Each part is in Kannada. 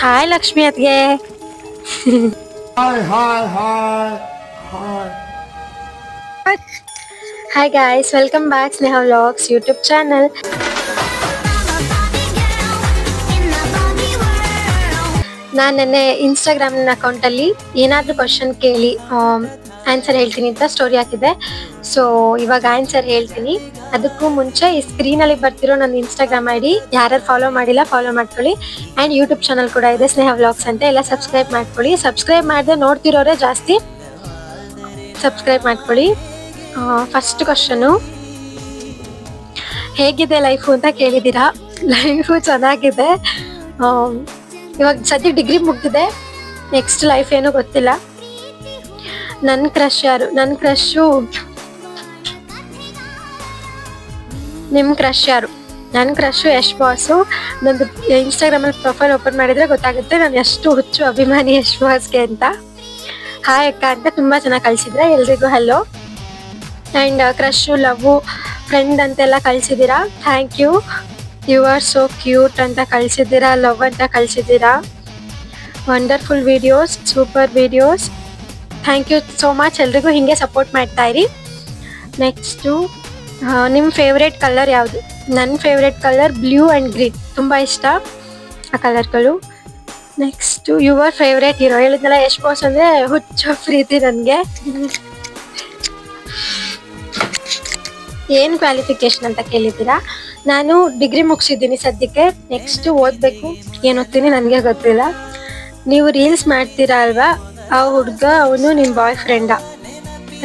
ಹಾಯ್ ಲಕ್ಷ್ಮಿ ಅತ್ಗೆ. Hi hi hi hi. Hi guys, welcome back Sneha vlogs YouTube channel. ನಾನು ನೆನ್ನೆ ಇನ್ಸ್ಟಾಗ್ರಾಮ್ನ ಅಕೌಂಟಲ್ಲಿ ಏನಾದರೂ ಕ್ವಶನ್ ಕೇಳಿ ಆನ್ಸರ್ ಹೇಳ್ತೀನಿ ಅಂತ ಸ್ಟೋರಿ ಹಾಕಿದ್ದೆ. ಸೊ ಇವಾಗ ಆನ್ಸರ್ ಹೇಳ್ತೀನಿ. ಅದಕ್ಕೂ ಮುಂಚೆ ಈ ಸ್ಕ್ರೀನಲ್ಲಿ ಬರ್ತಿರೋ ನನ್ನ ಇನ್ಸ್ಟಾಗ್ರಾಮ್ ಐ ಡಿ ಯಾರು ಫಾಲೋ ಮಾಡಿಲ್ಲ ಫಾಲೋ ಮಾಡ್ಕೊಳ್ಳಿ. ಆ್ಯಂಡ್ ಯೂಟ್ಯೂಬ್ ಚಾನಲ್ ಕೂಡ ಇದೆ ಸ್ನೇಹ ವ್ಲಾಗ್ಸ್ ಅಂತ, ಎಲ್ಲ ಸಬ್ಸ್ಕ್ರೈಬ್ ಮಾಡ್ಕೊಳ್ಳಿ. ಸಬ್ಸ್ಕ್ರೈಬ್ ಮಾಡದೆ ನೋಡ್ತಿರೋರೆ ಜಾಸ್ತಿ, ಸಬ್ಸ್ಕ್ರೈಬ್ ಮಾಡ್ಕೊಳ್ಳಿ. ಫಸ್ಟ್ ಕ್ವಶನು, ಹೇಗಿದೆ ಲೈಫು ಅಂತ ಕೇಳಿದ್ದೀರಾ. ಲೈಫು ಚೆನ್ನಾಗಿದೆ. ಇವಾಗ ಸದ್ಯ ಡಿಗ್ರಿ ಮುಗ್ದಿದೆ, ನೆಕ್ಸ್ಟ್ ಲೈಫ್ ಏನೂ ಗೊತ್ತಿಲ್ಲ. ನನ್ನ ಕ್ರಶ್ ಯಾರು? ನನ್ನ ಕ್ರಶ್ಶು ನಿಮ್ಮ ಕ್ರಶ್ ಯಾರು? ನನ್ನ ಕ್ರಶ್ಶು ಯಶ್ ಬಾಸು. ನಂದು ಇನ್ಸ್ಟಾಗ್ರಾಮಲ್ಲಿ ಪ್ರೊಫೈಲ್ ಓಪನ್ ಮಾಡಿದರೆ ಗೊತ್ತಾಗುತ್ತೆ ನಾನು ಎಷ್ಟು ಹುಚ್ಚು ಅಭಿಮಾನಿ ಯಶ್ ಬಾಸ್ಗೆ ಅಂತ. ಹಾಯ್ ಅಕ್ಕ ಅಂತ ತುಂಬ ಚೆನ್ನಾಗಿ ಕಳಿಸಿದ್ರೆ, ಎಲ್ರಿಗೂ hello. And crush, love, friend ಅಂತೆಲ್ಲ ಕಳಿಸಿದ್ದೀರಾ, thank you. You are so cute ಅಂತ ಕಳಿಸಿದ್ದೀರಾ, ಲವ್ ಅಂತ ಕಳಿಸಿದ್ದೀರಾ. Wonderful videos, super videos, thank you so much. ಎಲ್ರಿಗೂ ಹೀಗೆ ಸಪೋರ್ಟ್ ಮಾಡ್ತಾಯಿರಿ. ನೆಕ್ಸ್ಟು, ನಿಮ್ಮ ಫೇವ್ರೇಟ್ ಕಲರ್ ಯಾವುದು? ನನ್ನ favourite colour blue and green, ತುಂಬ ಇಷ್ಟ ಆ ಕಲರ್ಗಳು. Next, your favourite hero. ಹೇಳಿದ್ನಲ್ಲ ಯಶ್ ಬಾಸ್ ಅಂದರೆ ಹುಚ್ಚು ಪ್ರೀತಿ ನನಗೆ. ಏನು ಕ್ವಾಲಿಫಿಕೇಷನ್ ಅಂತ ಕೇಳಿದ್ದೀರಾ. ನಾನು ಡಿಗ್ರಿ ಮುಗಿಸಿದ್ದೀನಿ ಸದ್ಯಕ್ಕೆ, ನೆಕ್ಸ್ಟು ಓದಬೇಕು. ಏನು ಓದ್ತೀನಿ ನನಗೆ ಗೊತ್ತಿಲ್ಲ. ನೀವು ರೀಲ್ಸ್ ಮಾಡ್ತೀರಾ ಅಲ್ವಾ, ಆ ಹುಡುಗ ಅವನು ನಿಮ್ಮ ಬಾಯ್ ಫ್ರೆಂಡಾ?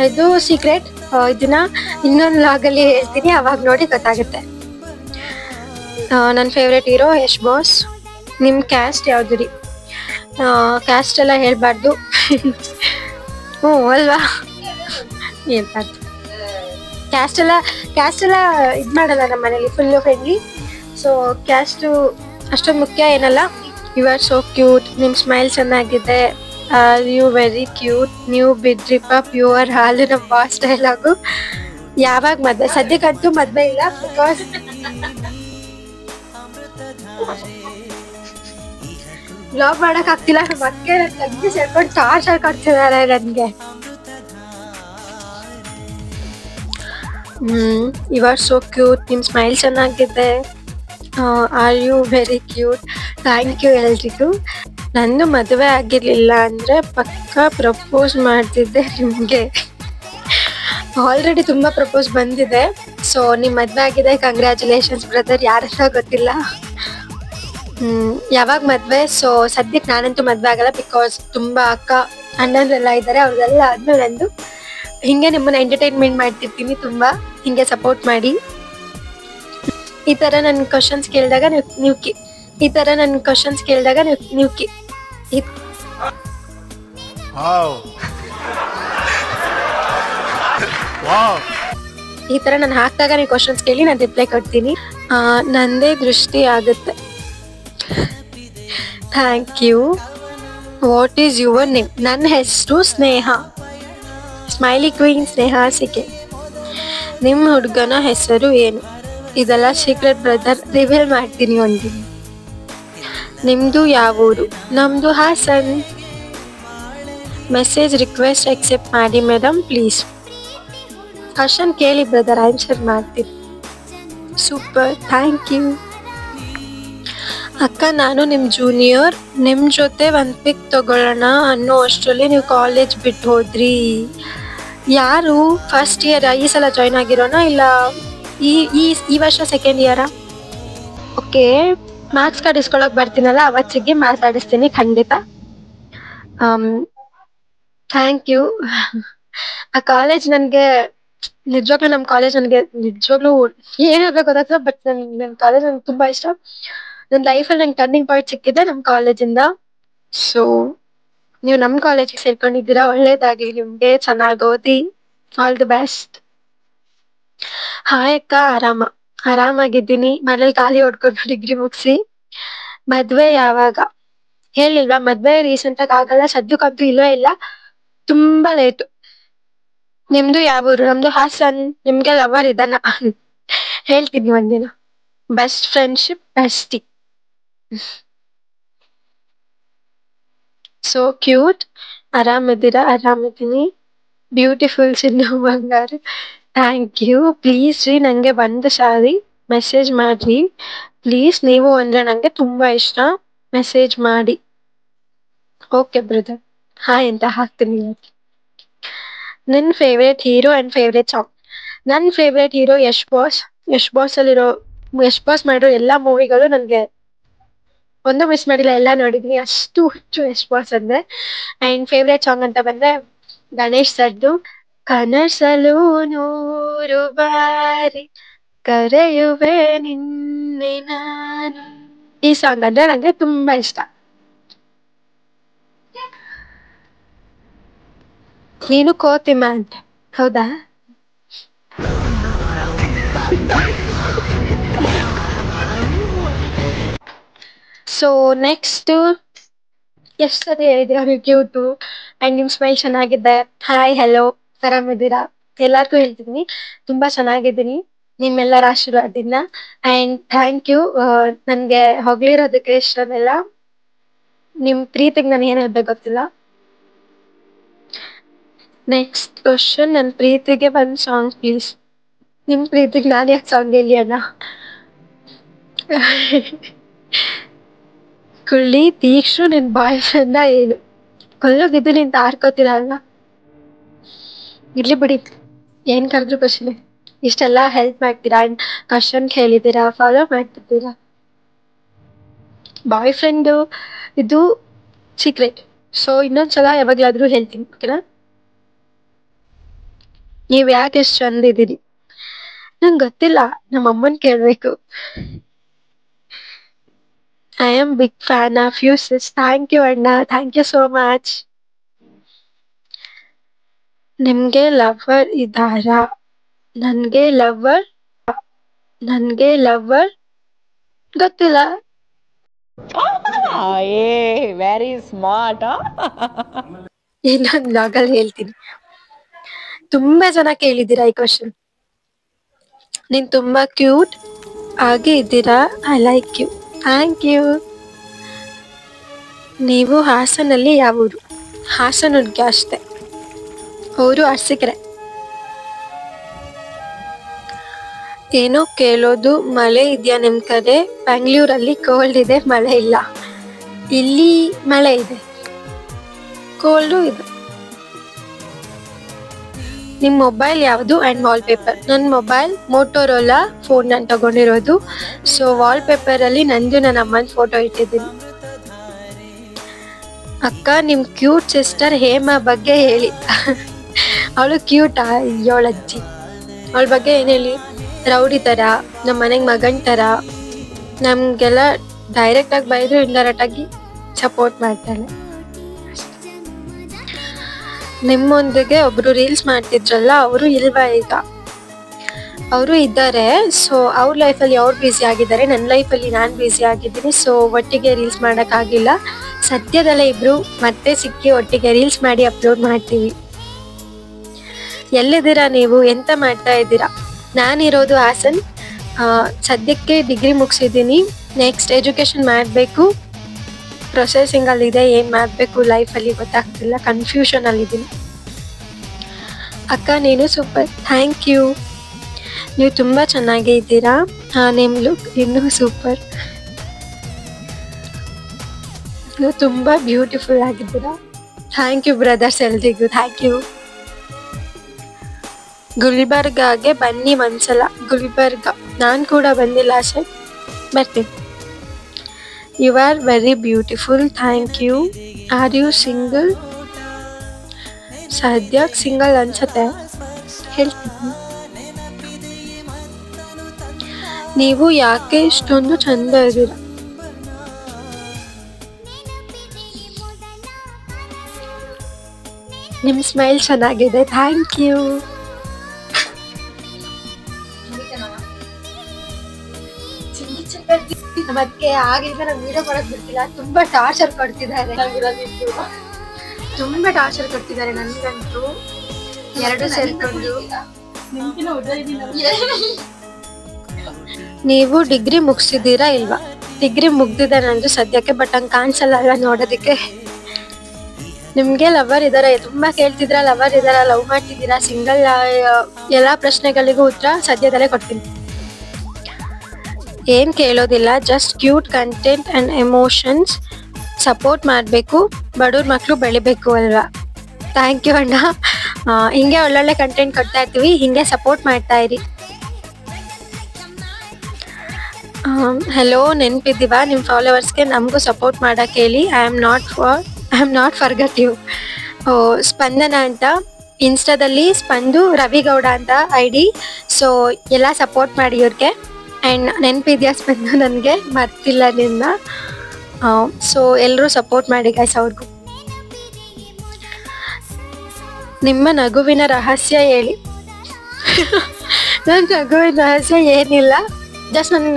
ಇದು ಸೀಕ್ರೆಟ್. ಇದನ್ನ ಇನ್ನೊಂದು ಲಾಗಲ್ಲಿ ಹೇಳ್ತೀನಿ, ಅವಾಗ ನೋಡಿ ಗೊತ್ತಾಗುತ್ತೆ. ನನ್ನ ಫೇವ್ರೇಟ್ ಹೀರೋ ಯಶ್ ಬಾಸ್. ನಿಮ್ಮ ಕ್ಯಾಸ್ಟ್ ಯಾವುದು ರೀ? ಕ್ಯಾಸ್ಟ್ ಎಲ್ಲ ಹೇಳಬಾರ್ದು. ಹ್ಞೂ ಅಲ್ವಾ, ಹೇಳ್ಬಾರ್ದು. ಕ್ಯಾಸ್ಟ್ ಎಲ್ಲ ಇದು ಮಾಡಲ್ಲ ನಮ್ಮ ಮನೇಲಿ, ಫುಲ್ಲು ಫ್ರೆಂಡ್ಲಿ. ಸೊ ಕ್ಯಾಸ್ಟು ಅಷ್ಟೊಂದು ಮುಖ್ಯ ಏನಲ್ಲ. ಯು ಆರ್ ಸೋ ಕ್ಯೂಟ್, ನಿಮ್ಮ ಸ್ಮೈಲ್ ಚೆನ್ನಾಗಿದೆ, ಯು ವೆರಿ ಕ್ಯೂಟ್, ನೀವು ಬಿಡ್ರಿಪ್ಪ ಪ್ಯೂರ್ ಹಾಲು, ನಮ್ಮ ಬಾಸ್ ಡೈಲಾಗು. ಯಾವಾಗ ಮದುವೆ? ಸದ್ಯಕ್ಕಂತೂ ಮದುವೆ ಇಲ್ಲ, ಬಿಕಾಸ್ ಬ್ಲಾಗ್ ಮಾಡೋಕ್ಕಾಗ್ತಿಲ್ಲ. ನಮ್ಮ ಅಕ್ಕೆ ತಂಗಿ ಸೇರ್ಕೊಂಡು ಟಾರ್ಚರ್ ಕೊಡ್ತಿದ್ದಾರೆ ನನಗೆ. ಯು ಆರ್ ಸೋ ಕ್ಯೂಟ್, ನಿಮ್ಮ ಸ್ಮೈಲ್ ಚೆನ್ನಾಗಿದೆ, are you very cute, thank you ಎಲ್ರಿಗೂ. ನಂದು ಮದುವೆ ಆಗಿರಲಿಲ್ಲ ಅಂದರೆ ಪಕ್ಕ ಪ್ರಪೋಸ್ ಮಾಡ್ತಿದ್ದೆ ನಿಮಗೆ. ಆಲ್ರೆಡಿ ತುಂಬ ಪ್ರಪೋಸ್ ಬಂದಿದೆ. ಸೊ ನಿಮ್ಮ ಮದುವೆ ಆಗಿದೆ, ಕಂಗ್ರ್ಯಾಚುಲೇಷನ್ಸ್ ಬ್ರದರ್. ಯಾರೆಲ್ಲ ಗೊತ್ತಿಲ್ಲ. ಯಾವಾಗ ಮದುವೆ? ಸೊ ಸದ್ಯಕ್ಕೆ ನಾನಂತೂ ಮದುವೆ ಆಗಲ್ಲ, ಬಿಕಾಸ್ ತುಂಬ ಅಕ್ಕ ಅಣ್ಣಂದ್ರೆಲ್ಲ ಇದ್ದಾರೆ, ಅವ್ರಿಗೆಲ್ಲ ಆದ್ಮೇಲೆ ನಂದು. ಹಿಂಗೆ ನಿಮ್ಮನ್ನ ಎಂಟರ್ಟೈನ್ಮೆಂಟ್ ಮಾಡ್ತಿರ್ತೀನಿ, ತುಂಬ ಹಿಂಗೆ ಸಪೋರ್ಟ್ ಮಾಡಿ. ಈ ಥರ ನನ್ನ ಕ್ವಶನ್ಸ್ ಕೇಳಿದಾಗ ನೀವು ಈ ಥರ ನನ್ನ ಕ್ವಶನ್ಸ್ ಕೇಳಿದಾಗ ನೀವು ಈ ಥರ ನಾನು ಹಾಕಿದಾಗ ನೀವು ಕ್ವಶನ್ಸ್ ಕೇಳಿ ನಾನು ರಿಪ್ಲೈ ಕೊಡ್ತೀನಿ. ನಂದೇ ದೃಷ್ಟಿ ಆಗುತ್ತೆ. Thank you. What is your name? ನನ್ನ ಹೆಸರು Sneha, smiley queen Sneha CK. ನಿಮ್ಮ ಹುಡುಗನ ಹೆಸರು ಏನು? ಇದೆಲ್ಲ ಸೀಕ್ರೆಟ್ ಬ್ರದರ್, ರಿವೀಲ್ ಮಾಡ್ತೀನಿ ಒಂದಿನ. ನಿಮ್ಮದು ಯಾವ ಊರು? ನಮ್ಮದು ಹಾಸನ್. ಮೆಸೇಜ್ ರಿಕ್ವೆಸ್ಟ್ ಎಕ್ಸೆಪ್ಟ್ ಮಾಡಿ ಮೇಡಮ್ ಪ್ಲೀಸ್. ಕ್ವಶನ್ ಕೇಳಿ ಬ್ರದರ್, ಆನ್ಸರ್ ಮಾಡ್ತೀನಿ. Super, thank you. ಅಕ್ಕ, ನಾನು ನಿಮ್ಮ ಜೂನಿಯರ್, ನಿಮ್ಮ ಜೊತೆ ಒಂದು ಪಿಕ್ ತಗೊಳ್ಳೋಣ ಅನ್ನೋ ಅಷ್ಟರಲ್ಲಿ ನೀವು ಕಾಲೇಜ್ ಬಿಟ್ಟು ಹೋದ್ರಿ. ಯಾರು? ಫಸ್ಟ್ ಇಯರ್ ಈ ಸಲ ಜಾಯ್ನ್ ಆಗಿರೋಣ, ಇಲ್ಲ ಈ ವರ್ಷ ಸೆಕೆಂಡ್ ಇಯರಾ? ಓಕೆ, ಮಾರ್ಕ್ಸ್ ಕಾರ್ಡ್ ಇಸ್ಕೊಳಕ್ಕೆ ಬರ್ತೀನಲ್ಲ ಅವತ್ತಿಗೆ ಮಾತಾಡಿಸ್ತೀನಿ ಖಂಡಿತ. Thank you. ಆ ಕಾಲೇಜ್ ನನಗೆ ನಿಜವಾಗ್ಲೂ, ನಮ್ಮ ಕಾಲೇಜ್ ನನಗೆ ನಿಜವಾಗ್ಲೂ ಏನಾಗಬೇಕು ಗೊತ್ತಾಗ್ತದೆ, ಬಟ್ ನನ್ನ ಕಾಲೇಜ್ ನನಗೆ ತುಂಬ ಇಷ್ಟ. ನನ್ನ ಲೈಫಲ್ಲಿ ನಂಗೆ ಟರ್ನಿಂಗ್ ಪಾಯಿಂಟ್ ಸಿಕ್ಕಿದೆ ನಮ್ಮ ಕಾಲೇಜಿಂದ. ಸೊ ನೀವು ನಮ್ಮ ಕಾಲೇಜಿಗೆ ಸೇರ್ಕೊಂಡಿದ್ದೀರಾ, ಒಳ್ಳೇದಾಗಲಿ ನಿಮಗೆ, ಚೆನ್ನಾಗಿ ಓದಿ, ಆಲ್ ದಿ ಬೆಸ್ಟ್. ಹಾಯ್ ಅಕ್ಕ, ಆರಾಮಾಗಿದ್ದೀನಿ. ಮನೇಲಿ ಖಾಲಿ ಹೊಡ್ಕೊಂಡು ಡಿಗ್ರಿ ಮುಗಿಸಿ. ಮದುವೆ ಯಾವಾಗ? ಹೇಳಿಲ್ವಾ ಮದುವೆ ರೀಸೆಂಟಾಗಿ ಆಗಲ್ಲ, ಸದ್ಯಕ್ಕಂತೂ ಇಲ್ಲವೇ ಇಲ್ಲ, ತುಂಬ ಲೇಟು. ನಿಮ್ದು ಯಾವ ಊರು? ನಮ್ದು ಹಾಸನ್. ನಿಮ್ಗೆ ಲವರ್ ಇದ್ದಾನ? ಹೇಳ್ತೀನಿ ಒಂದಿನ. Best friendship bestie. So cute. ಆರಾಮಿದ್ದೀರಾ? ಆರಾಮಿದ್ದೀನಿ. ಬ್ಯೂಟಿಫುಲ್ ಸಿನ್ನು ಬಂಗಾರ. Thank you. ಪ್ಲೀಸ್ ರೀ, ನಂಗೆ ಬಂದ ಸಾರಿ ಮೆಸೇಜ್ ಮಾಡ್ರಿ ಪ್ಲೀಸ್. ನೀವು ಅಂದ್ರೆ ನಂಗೆ ತುಂಬಾ ಇಷ್ಟ. ಮೆಸೇಜ್ ಮಾಡಿ. Okay brother. ಹಾಯ್ ಅಂತ ಹಾಕ್ತೀನಿ. ನಿನ್ favourite hero and favourite song? ನನ್ನ favourite hero Yash boss. Yash boss ಮಾಡಿರೋ ಎಲ್ಲಾ ಮೂವಿಗಳು ನನ್ಗೆ ಒಂದು ಮಿಸ್ ಮಾಡಿಲ್ಲ, ಎಲ್ಲ ನೋಡಿದೀನಿ. ಅಷ್ಟು ಹುಚ್ಚು ಯಶ್ ಬಾಸ್ ಅಂದ್ರೆ. ಅಂಡ್ ಫೇವ್ರೇಟ್ ಸಾಂಗ್ ಅಂತ ಬಂದ್ರೆ ಗಣೇಶ್ ಸರ್ದು ಕನಸಲು ನೂರು ಬಾರಿ ಕರೆಯುವೆ ನಿನ್ನೆ ನಾನು. ಈ ಸಾಂಗ್ ಅಂದ್ರೆ ನಂಗೆ ತುಂಬಾ ಇಷ್ಟ. ನೀನು ಕೋತಿಮ್ಮ ಅಂತ, ಹೌದಾ? ಸೊ ನೆಕ್ಸ್ಟ್, ಎಷ್ಟು ಸತಿ ಹೇಳಿದ್ದೀರಾ ನೀವು ಕ್ಯೂಟು ಅಂಡ್ ನಿಮ್ ಸ್ಮೈಲ್ ಚೆನ್ನಾಗಿದೆ. ಹಾಯ್ ಹಲೋ, ಆರಾಮಿದ್ದೀರಾ? ಎಲ್ಲಾರ್ಗೂ ಹೇಳ್ತಿದ್ದೀನಿ ತುಂಬಾ ಚೆನ್ನಾಗಿದ್ದೀನಿ ನಿಮ್ಮೆಲ್ಲರ ಆಶೀರ್ವಾದದಿಂದ. ಅಂಡ್ ಥ್ಯಾಂಕ್ ಯು ನನ್ಗೆ ಹೊಗಳಿರೋದಕ್ಕೆ ಇಷ್ಟನೆಲ್ಲ. ನಿಮ್ ಪ್ರೀತಿಗೆ ನಾನು ಏನ್ ಹೇಳ್ಬೇಕು ಗೊತ್ತಿಲ್ಲ. ನೆಕ್ಸ್ಟ್ ಕ್ವಶನ್, ನನ್ನ ಪ್ರೀತಿಗೆ ಒಂದು ಸಾಂಗ್ ಪ್ಲೀಸ್. ನಿಮ್ ಪ್ರೀತಿಗೆ ನಾನು ಯಾಕೆ ಸಾಂಗ್ ಹೇಳಿ ಅಣ್ಣ? ಕುಳ್ಳಿ ತೀಕ್ಷು ನಿನ್ ಬಾಯ್ ಫ್ರೆಂಡ ಏನು? ಕೊಲ್ಲೋಗಿದ್ದು ನಿಂತ ಆರ್ಕೋತೀರಲ್ಲ. ಇರ್ಲಿ ಬಿಡಿ, ಏನ್ ಕರೆದ್ರು ಕ್ವಶನ್. ಇಷ್ಟೆಲ್ಲ ಹೆಲ್ಪ್ ಮಾಡ್ತೀರಾ ಅಂಡ್ ಕ್ವಶನ್ ಕೇಳಿದ್ದೀರಾ, ಫಾಲೋ ಮಾಡ್ತಿದ್ದೀರಾ. ಬಾಯ್ ಫ್ರೆಂಡು ಇದು ಸೀಕ್ರೆಟ್. ಸೊ ಇನ್ನೊಂದ್ಸಲ ಯಾವಾಗ್ಲಾದ್ರೂ ಹೇಳ್ತೀನಿ, ಓಕೆನಾ? ನೀವ್ ಯಾಕೆ ಎಷ್ಟು ಚಂದ ಇದ್ದೀರಿ? ನಂಗೆ ಗೊತ್ತಿಲ್ಲ, ನಮ್ಮ ಅಮ್ಮನ್ ಕೇಳ್ಬೇಕು. I am big fan of you sis. Thank you ಅಣ್ಣ, ಥ್ಯಾಂಕ್ ಯು ಸೋ ಮಚ್. ನಿಮ್ಗೆ ಲವರ್ ಇದ್ದಾರಾ? ನನ್ಗೆ ಲವರ್ ಗೊತ್ತಿಲ್ಲ. Very smart. ಇನ್ನೊಂದು ಬ್ಲಾಗಲ್ಲಿ ಹೇಳ್ತೀನಿ. ತುಂಬಾ ಜನ ಕೇಳಿದ್ದೀರಾ ಈ ಕ್ವಶನ್. ನೀನ್ ತುಂಬಾ ಕ್ಯೂಟ್ ಆಗಿ ಇದ್ದೀರಾ. I like you. Thank you. ನೀವು ಹಾಸನಲ್ಲಿ ಯಾವ ಊರು? ಹಾಸನ ಹುಡ್ಗಿ ಅಷ್ಟೆ. ಅವರು ಅರಸೀಕೆರೆ. ಏನೋ ಕೇಳೋದು, ಮಳೆ ಇದೆಯಾ ನಿಮ್ ಕಡೆ? ಬೆಂಗಳೂರಲ್ಲಿ ಕೋಲ್ಡ್ ಇದೆ, ಮಳೆ ಇಲ್ಲ. ಇಲ್ಲಿ ಮಳೆ ಇದೆ, ಕೋಲ್ಡು ಇದೆ. ನಿಮ್ ಮೊಬೈಲ್ ಯಾವುದು ಅಂಡ್ ವಾಲ್ ಪೇಪರ್? ನನ್ನ ಮೊಬೈಲ್ ಮೋಟೋರೋಲಾ ಫೋನ್ ನಾನು ತಗೊಂಡಿರೋದು. ಸೊ ವಾಲ್ ಪೇಪರ್ ಅಲ್ಲಿ ನಂದು ನನ್ನ ಅಮ್ಮನ ಫೋಟೋ ಇಟ್ಟಿದ್ದೀನಿ. ಅಕ್ಕ, ನಿಮ್ ಕ್ಯೂಟ್ ಸಿಸ್ಟರ್ ಹೇಮಾ ಬಗ್ಗೆ ಹೇಳಿ. ಅವಳು ಕ್ಯೂಟಾ? ಅಜ್ಜಿ. ಅವಳ ಬಗ್ಗೆ ಏನ್ ಹೇಳಿ? ರೌಡಿ ತರ, ನಮ್ಮ ಮನೆಗೆ ಮಗನ್ ತರ. ನಮ್ಗೆಲ್ಲ ಡೈರೆಕ್ಟ್ ಆಗಿ ಬೈದ್ರು ಇಂಡೈರೆಕ್ಟ್ ಆಗಿ ಸಪೋರ್ಟ್ ಮಾಡ್ತಾಳೆ. ನಿಮ್ಮೊಂದಿಗೆ ಒಬ್ರು ರೀಲ್ಸ್ ಮಾಡ್ತಿದ್ರಲ್ಲ, ಅವರು ಇಲ್ವಾ ಈಗ? ಅವರು ಇದ್ದಾರೆ. ಸೊ ಅವ್ರ ಲೈಫಲ್ಲಿ ಅವ್ರು ಬ್ಯುಸಿ ಆಗಿದ್ದಾರೆ, ನನ್ನ ಲೈಫಲ್ಲಿ ನಾನು ಬ್ಯುಸಿ ಆಗಿದ್ದೀನಿ. ಸೊ ಒಟ್ಟಿಗೆ ರೀಲ್ಸ್ ಮಾಡೋಕ್ಕಾಗಿಲ್ಲ. ಸದ್ಯದಲ್ಲೇ ಇಬ್ರು ಮತ್ತೆ ಸಿಕ್ಕಿ ಒಟ್ಟಿಗೆ ರೀಲ್ಸ್ ಮಾಡಿ ಅಪ್ಲೋಡ್ ಮಾಡ್ತೀವಿ. ಎಲ್ಲಿದ್ದೀರಾ ನೀವು? ಎಂತ ಮಾಡ್ತಾ ಇದ್ದೀರಾ? ನಾನಿರೋದು ಹಾಸನ್. ಸದ್ಯಕ್ಕೆ ಡಿಗ್ರಿ ಮುಗಿಸಿದ್ದೀನಿ. ನೆಕ್ಸ್ಟ್ ಎಜುಕೇಶನ್ ಮಾಡಬೇಕು. ಪ್ರೊಸೆಸಿಂಗಲ್ಲಿದೆ. ಏನು ಮಾಡಬೇಕು ಲೈಫಲ್ಲಿ ಗೊತ್ತಾಗ್ತಿಲ್ಲ, ಕನ್ಫ್ಯೂಷನಲ್ಲಿದ್ದೀನಿ. ಅಕ್ಕ, ನೀನು ಸೂಪರ್. Thank you. ನೀವು ತುಂಬ ಚೆನ್ನಾಗೇ ಇದ್ದೀರಾ. ನಿಮ್ಮ ಲುಕ್ ಇನ್ನೂ ಸೂಪರ್. ನೀವು ತುಂಬ ಬ್ಯೂಟಿಫುಲ್ ಆಗಿದ್ದೀರಾ. ಥ್ಯಾಂಕ್ ಯು ಬ್ರದರ್ಸ್, ಎಲ್ರಿಗೂ ಥ್ಯಾಂಕ್ ಯು. ಗುಲ್ಬರ್ಗಾಗೆ ಬನ್ನಿ ಒಂದ್ಸಲ. ಗುಲ್ಬರ್ಗ ನಾನು ಕೂಡ ಬಂದಿಲ್ಲ ಸರ್, ಬರ್ತೀನಿ. You are very beautiful. Thank you. Are you single? ಸದ್ಯಕ್ಕೆ ಸಿಂಗಲ್ ಅನ್ಸತ್ತೆ, ಹೇಳ್ತೀನಿ. ನೀವು ಯಾಕೆ ಇಷ್ಟೊಂದು ಚಂದ ಇದ್ದೀರ? ನಿಮ್ಮ ಸ್ಮೈಲ್ ಚೆನ್ನಾಗಿದೆ. Thank you. ಮತ್ತೆ ಆಗಿಂದ ನಂಗೆ ವಿಡಿಯೋ ಮಾಡಕ್ ಬಿಡ್ತಿಲ್ಲ. ತುಂಬಾ ಟಾರ್ಚರ್ ಕೊಡ್ತಿದ್ದಾರೆ. ತುಂಬಾ ಟಾರ್ಚರ್ ಕೊಡ್ತಿದ್ದಾರೆ ನನ್ಗಂತೂ. ಎರಡು ಸೇರ್ಕೊಂಡು. ನೀವು ಡಿಗ್ರಿ ಮುಗಿಸಿದ್ದೀರಾ ಇಲ್ವಾ? ಡಿಗ್ರಿ ಮುಗ್ದಿದೆ ನಂದು ಸದ್ಯಕ್ಕೆ, ಬಟ್ ಹಂಗೆ ಕಾಣಿಸಲ್ಲ ಅಲ್ಲ ನೋಡೋದಕ್ಕೆ. ನಿಮ್ಗೆ ಲವರ್ ಇದಾರ? ತುಂಬಾ ಕೇಳ್ತಿದ್ರ ಲವರ್ ಇದಾರ, ಲವ್ ಮಾಡ್ತಿದ್ದೀರಾ, ಸಿಂಗಲ್? ಎಲ್ಲಾ ಪ್ರಶ್ನೆಗಳಿಗೂ ಉತ್ತರ ಸದ್ಯದಲ್ಲೇ ಕೊಡ್ತೀನಿ. ಏನ್ ಕೇಳೋದಿಲ್ಲ, just cute content and emotions support ಮಾಡಬೇಕು, ಬಡವ್ರ ಮಕ್ಕಳು ಬೆಳಿಬೇಕು ಅಲ್ವಾ? ಥ್ಯಾಂಕ್ ಯು ಅಣ್ಣ. ಹಿಂಗೆ ಒಳ್ಳೊಳ್ಳೆ ಕಂಟೆಂಟ್ ಕೊಡ್ತಾ ಇರ್ತೀವಿ, ಹಿಂಗೆ ಸಪೋರ್ಟ್ ಮಾಡ್ತಾ ಇರಿ. ಹೆಲೋ, ನೆನ್ಪಿದ್ದೀವಾ ನಿಮ್ಮ ಫಾಲೋವರ್ಸ್ಗೆ? ನಮಗೂ ಸಪೋರ್ಟ್ ಮಾಡಕ್ಕೆ ಹೇಳಿ. I am not forgot you. Spandana ಅಂತ ಇನ್ಸ್ಟಾದಲ್ಲಿ, ಸ್ಪಂದು ರವಿಗೌಡ ಅಂತ ID. ಸೊ ಎಲ್ಲ ಸಪೋರ್ಟ್ ಮಾಡಿ ಇವ್ರಿಗೆ. ಆ್ಯಂಡ್ ನೆನಪಿದ್ಯಾ ಸ್ಪಂದು? ನನಗೆ ಮರ್ತಿಲ್ಲ ನಿನ್ನ. ಸೊ ಎಲ್ಲರೂ ಸಪೋರ್ಟ್ ಮಾಡಿ ಗೈಸ್ ಅವ್ರಿಗೂ. ನಿಮ್ಮ ನಗುವಿನ ರಹಸ್ಯ ಹೇಳಿ. ನನ್ನ ನಗುವಿನ ರಹಸ್ಯ ಏನಿಲ್ಲ, ಜಸ್ಟ್ ನಾನು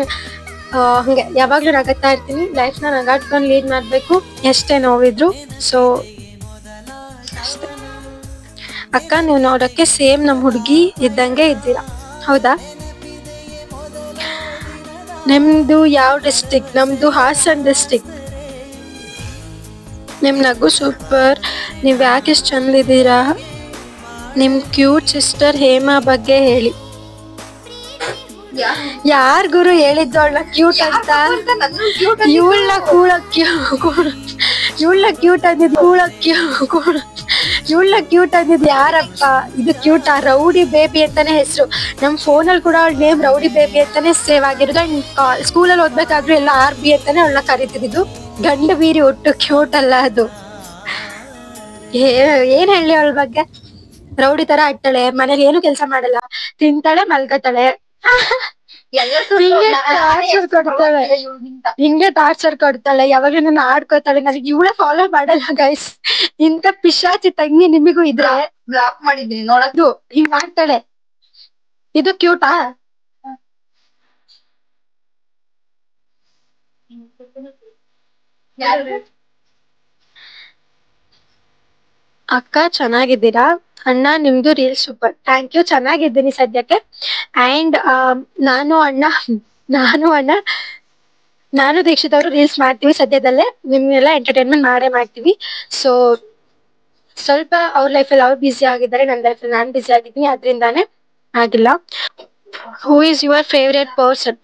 ಹಂಗೆ ಯಾವಾಗಲೂ ನಗತ್ತಾ ಇರ್ತೀನಿ. ಲೈಫ್ನ ನಗಾಡ್ಕೊಂಡು ಲೀಡ್ ಮಾಡಬೇಕು, ಎಷ್ಟೇ ನೋವಿದ್ರು. ಸೊ ಅಷ್ಟೇ. ಅಕ್ಕ, ನೀವು ನೋಡೋಕ್ಕೆ ಸೇಮ್ ನಮ್ಮ ಹುಡುಗಿ ಇದ್ದಂಗೆ ಇದ್ದೀರಾ, ಹೌದಾ? ನಿಮ್ಮದು ಯಾವ ಡಿಸ್ಟಿಕ್? ನಮ್ಮದು ಹಾಸನ್ ಡಿಸ್ಟಿಕ್. ನಿಮ್ಮ ನಗು ಸೂಪರ್, ನೀವು ಯಾಕೆ ಇಷ್ಟು ಚಂದಿದ್ದೀರಾ? ನಿಮ್ಮ ಕ್ಯೂಟ್ ಸಿಸ್ಟರ್ ಹೇಮಾ ಬಗ್ಗೆ ಹೇಳಿ. ಯಾರ್ ಗುರು ಹೇಳಿದ್ದು ಅವಳ ಕ್ಯೂಟ್ ಅಂತ? ಇವಳ ಕ್ಯೂಟ್ ಅಂದಿದ್ದು ಯಾರಪ್ಪ? ಇದು ಕ್ಯೂಟ್? ರೌಡಿ ಬೇಬಿ ಅಂತಾನೆ ಹೆಸರು. ನಮ್ ಫೋನಲ್ಲಿ ಕೂಡ ಅವಳ ನೇಮ್ ರೌಡಿ ಬೇಬಿ ಅಂತಾನೆ ಸೇವ್ ಆಗಿರೋದು. ಸ್ಕೂಲಲ್ಲಿ ಓದ್ಬೇಕಾದ್ರೂ ಎಲ್ಲ RB ಅಂತಾನೆ ಅವಳನ್ನ ಕರಿತಿದ್ದು. ಗಂಡ ಬೀರಿ ಒಟ್ಟು ಕ್ಯೂಟ್ ಅಲ್ಲ ಅದು. ಏನ್ ಹೇಳಿ ಅವಳ ಬಗ್ಗೆ? ರೌಡಿ ತರ ಆಡ್ತಾಳೆ, ಮನೇಲಿ ಏನು ಕೆಲಸ ಮಾಡಲ್ಲ, ತಿಂತಾಳೆ, ಮಲ್ಗತಾಳೆ, ಹಿಂಗೆ ಟಾರ್ಚರ್ ಕೊಡ್ತಾಳೆ, ಯಾವಾಗ ನನ್ನ ಆಡ್ಕೋತಾಳೆ. ನನಗೆ ಇವಳ ಫಾಲೋ ಮಾಡಲ್ಲ ಗೈಸ್. ಇಂತ ಪಿಶಾಚಿ ತಂಗಿ ನಿಮಗೂ ಇದ್ರೆ ಬ್ಲಾಕ್ ಮಾಡಿದ್ದೀನಿ ನೋಡೋದು. ಹಿಂಗ್ ಮಾಡ್ತಾಳೆ. ಇದು ಕ್ಯೂಟಾ? ಅಕ್ಕ ಚೆನ್ನಾಗಿದ್ದೀರಾ? ಅಣ್ಣ ನಿಮ್ದು ರೀಲ್ ಸೂಪರ್. ಥ್ಯಾಂಕ್ ಯು, ಚೆನ್ನಾಗಿದ್ದೀನಿ ಸದ್ಯಕ್ಕೆ. ಅಂಡ್ ನಾನು ದೀಕ್ಷಿತ್ ಅವರು ರೀಲ್ಸ್ ಮಾಡ್ತೀವಿ ಸದ್ಯದಲ್ಲೇ. ನಿಮ್ನೆಲ್ಲ ಎಂಟರ್ಟೈನ್ಮೆಂಟ್ ಮಾಡೇ ಮಾಡ್ತೀವಿ. ಸೊ ಸ್ವಲ್ಪ ಅವ್ರ ಲೈಫಲ್ಲಿ ಅವ್ರು ಬ್ಯುಸಿ ಆಗಿದ್ದಾರೆ, ನನ್ನ ಲೈಫಲ್ಲಿ ನಾನು ಬ್ಯುಸಿ ಆಗಿದ್ದೀನಿ, ಅದರಿಂದಾನೇ ಆಗಿಲ್ಲ. Who is your favourite person?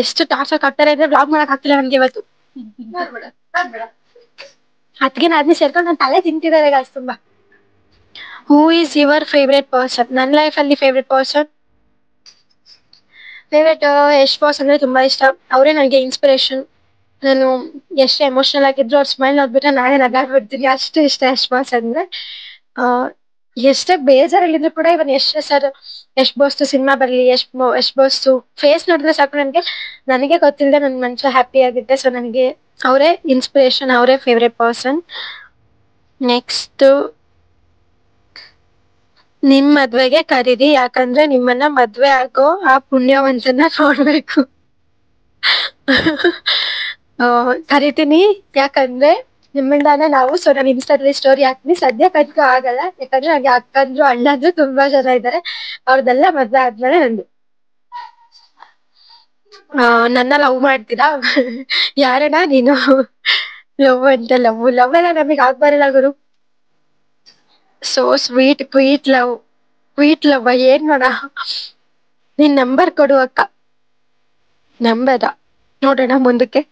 ಎಷ್ಟು ಟಾರ್ಚರ್ ಕೊಡ್ತಾರೆ ಅಂದ್ರೆ ಬ್ಲಾಗ್ ಮಾಡಕ್ ಆಗ್ತಿಲ್ಲ ನನ್ಗೆ ಇವತ್ತು. ಅದಕ್ಕೆ ನಾದ್ನಿ ಸೇರ್ಕೊಂಡು ನನ್ನ ತಲೆ ತಿಂತಿದ್ದಾರೆ ಗಾಯ್ಸ್ ತುಂಬಾ. Who is your favourite person? ನನ್ನ ಲೈಫಲ್ಲಿ ಫೇವ್ರೆಟ್ ಯಶ್ ಬಾಸ್ ಅಂದ್ರೆ ತುಂಬಾ ಇಷ್ಟ. ಅವರೇ ನನಗೆ ಇನ್ಸ್ಪಿರೇಷನ್. ನಾನು ಎಷ್ಟೇ ಎಮೋಷನಲ್ ಆಗಿದ್ರು ಅವ್ರ ಸ್ಮೈಲ್ ನೋಡ್ಬಿಟ್ರೆ ನಾನೇ ನಗಾಡ್ಬಿಡ್ತೀನಿ, ಅಷ್ಟು ಇಷ್ಟ ಯಶ್ ಬಾಸ್ ಅಂದ್ರೆ. ಎಷ್ಟೇ ಬೇಜಾರಲ್ಲಿದ್ರು ಕೂಡ ಇವನ್ ಯಶ್ ಬಾಸ್ದು ಸಿನಿಮಾ ಬರ್ಲಿ, ಯಶ್ ಬಾಸ್ದು ಫೇಸ್ ನೋಡಿದ್ರೆ ಸಾಕು ನನಗೆ ಗೊತ್ತಿಲ್ಲದೆ ನನ್ನ ಮನ್ಸು ಹ್ಯಾಪಿ ಆಗುತ್ತೆ. ಸೊ ನನಗೆ ಅವರೇ ಇನ್ಸ್ಪಿರೇಷನ್, ಅವರೇ ಫೇವ್ರೆಟ್ ಪರ್ಸನ್. ನೆಕ್ಸ್ಟ್, ನಿಮ್ ಮದ್ವೆಗೆ ಕರೀರಿ, ಯಾಕಂದ್ರೆ ನಿಮ್ಮನ್ನ ಮದ್ವೆ ಆಗೋ ಆ ಪುಣ್ಯವಂತನ ನೋಡ್ಬೇಕು. ಕರಿತೀನಿ, ಯಾಕಂದ್ರೆ ನಿಮ್ಮಿಂದಾನೆ ನಾವು. ಸೊ ನಾನು ಇನ್ಸ್ಟಾದಲ್ಲಿ ಸ್ಟೋರಿ ಹಾಕ್ತೀನಿ. ಸದ್ಯಕ್ಕಂತೂ ಆಗಲ್ಲ, ಯಾಕಂದ್ರೆ ನನಗೆ ಅಕ್ಕಂದ್ರು ಅಣ್ಣಂದ್ರು ತುಂಬಾ ಜನ ಇದ್ದಾರೆ. ಅವ್ರದ್ದೆಲ್ಲ ಮದ್ವೆ ಆದ್ಮೇಲೆ ನಂದು. ನನ್ನ ಲವ್ ಮಾಡ್ತೀರಾ? ಯಾರಣ್ಣ ನೀನು? ಲವ್ ಅಂತ ಲವ್ ಎಲ್ಲ ನಮಗ್ ಆಗ್ಬಾರಲ್ಲ ಗುರು. ಸೋ ಸ್ವೀಟ್, ಕ್ವೀಟ್ ಲವ್ ಏನ್ ನೋಡ. ನಿನ್ ನಂಬರ್ ಕೊಡು ಅಕ್ಕ. ನಂಬರ ನೋಡೋಣ ಮುಂದಕ್ಕೆ.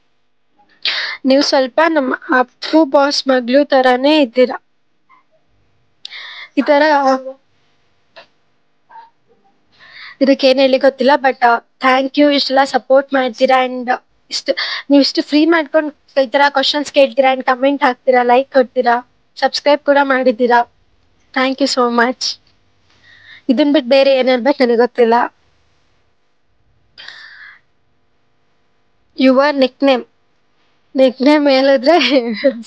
ನೀವು ಸ್ವಲ್ಪ ನಮ್ಮ ಅಪ್ಪು ಬಾಸ್ ಮಗ್ಳು ತರಾನೇ ಇದ್ದೀರಾ. ಈ ತರ ಇದಕ್ಕೇನ್ ಹೇಳಿ ಗೊತ್ತಿಲ್ಲ, ಬಟ್ ಥ್ಯಾಂಕ್ ಯು. ಇಷ್ಟೆಲ್ಲ ಸಪೋರ್ಟ್ ಮಾಡ್ತೀರಾ ಅಂಡ್ ನೀವಿಷ್ಟು ಫ್ರೀ ಮಾಡ್ಕೊಂಡು ಈ ತರ ಕ್ವಶನ್ಸ್ ಕೇಳ್ತೀರಾ ಅಂಡ್ ಕಮೆಂಟ್ ಹಾಕ್ತೀರಾ, ಲೈಕ್ ಕೊಡ್ತೀರಾ, ಸಬ್ಸ್ಕ್ರೈಬ್ ಕೂಡ ಮಾಡಿದ್ದೀರಾ. Thank you so much. ಇದನ್ ಬಿಟ್ಟು ಬೇರೆ ಏನ್ ಹೇಳ್ಬೇಕು ನನಗೆ ಗೊತ್ತಿಲ್ಲ. ಯುವರ್ ನಿಕ್ ನೇಮ್ ಹೇಳಿದ್ರೆ